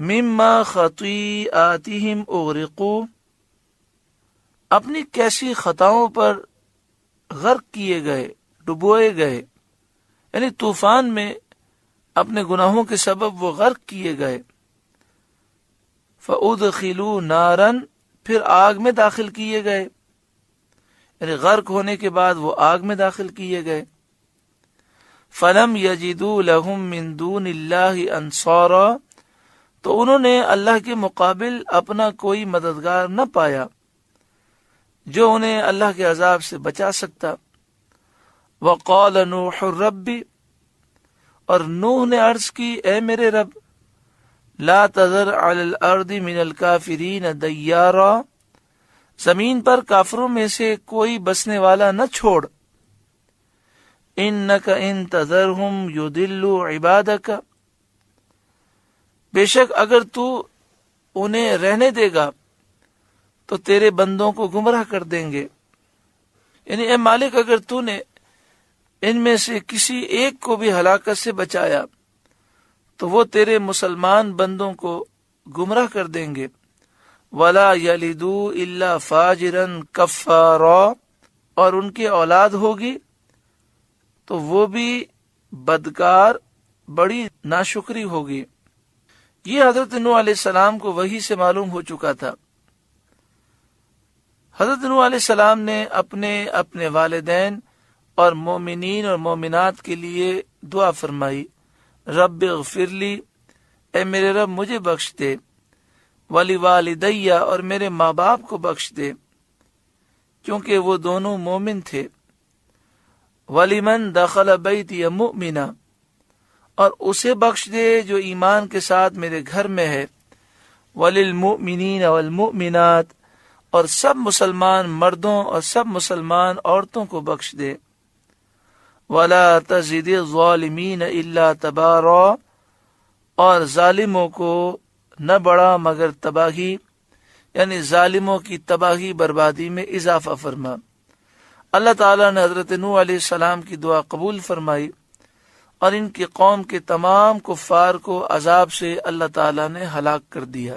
مما خطیئاتہم اغرقوا، اپنی کیسی خطاؤں پر غرق کیے گئے، ڈبوئے گئے، یعنی طوفان میں اپنے گناہوں کے سبب وہ غرق کیے گئے۔ فَأُدْخِلُوا نَارًا، پھر آگ میں داخل کیے گئے، یعنی غرق ہونے کے بعد وہ آگ میں داخل کیے گئے۔ فَلَمْ يَجِدُوا لَهُم مِّن دُونِ اللَّهِ أَنصَارًا، تو انہوں نے اللہ کے مقابل اپنا کوئی مددگار نہ پایا جو انہیں اللہ کے عذاب سے بچا سکتا۔ وَقَالَ نُوحٌ رَبِّ، اور نوح نے عرض کی، اے میرے رب، لا تذر علی الارض من الکافرین دیارا، زمین پر کافروں میں سے کوئی بسنے والا نہ چھوڑ۔ انک ان تذرہم یضلوا عبادک، بے شک اگر تو انہیں رہنے دے گا تو تیرے بندوں کو گمراہ کر دیں گے، یعنی اے مالک اگر تو نے ان میں سے کسی ایک کو بھی ہلاکت سے بچایا تو وہ تیرے مسلمان بندوں کو گمراہ کر دیں گے۔ وَلَا يَلِدُوا إِلَّا فَاجِرًا كَفَّارًا، اور ان کی اولاد ہوگی تو وہ بھی بدکار، بڑی ناشکری ہوگی۔ یہ حضرت نوح علیہ السلام کو وحی سے معلوم ہو چکا تھا۔ حضرت نوح علیہ السلام نے اپنے والدین اور مومنین اور مومنات کے لیے دعا فرمائی، رب اغفر لی، اے میرے رب مجھے بخش دے، ولی والدی، اور میرے ماں باپ کو بخش دے کیونکہ وہ دونوں مومن تھے، ولیمن دخل بیتی مؤمنا، اور اسے بخش دے جو ایمان کے ساتھ میرے گھر میں ہے، وللمؤمنین والمؤمنات، اور سب مسلمان مردوں اور سب مسلمان عورتوں کو بخش دے، ولا تزد الظالمین الا تبارا، اور ظالموں کو نہ بڑھا مگر تباہی، یعنی ظالموں کی تباہی بربادی میں اضافہ فرما۔ اللہ تعالیٰ نے حضرت نوح علیہ السلام کی دعا قبول فرمائی اور ان کی قوم کے تمام کفار کو عذاب سے اللہ تعالیٰ نے ہلاک کر دیا۔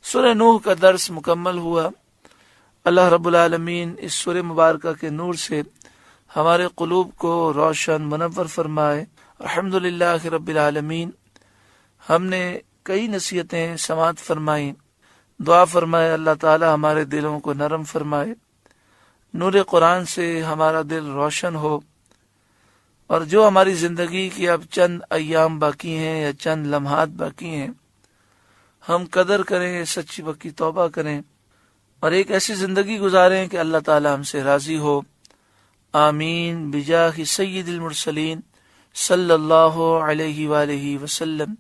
سورہ نوح کا درس مکمل ہوا۔ اللہ رب العالمین اس سورہ مبارکہ کے نور سے ہمارے قلوب کو روشن منور فرمائے۔ الحمدللہ رب العالمین۔ ہم نے کئی نصیحتیں سماعت فرمائیں، دعا فرمائے اللہ تعالی ہمارے دلوں کو نرم فرمائے، نور قرآن سے ہمارا دل روشن ہو، اور جو ہماری زندگی کی اب چند ایام باقی ہیں یا چند لمحات باقی ہیں، ہم قدر کریں، سچی پکی توبہ کریں اور ایک ایسی زندگی گزاریں کہ اللہ تعالی ہم سے راضی ہو۔ آمین بجاہ سید المرسلین صلی اللہ علیہ وآلہ وسلم۔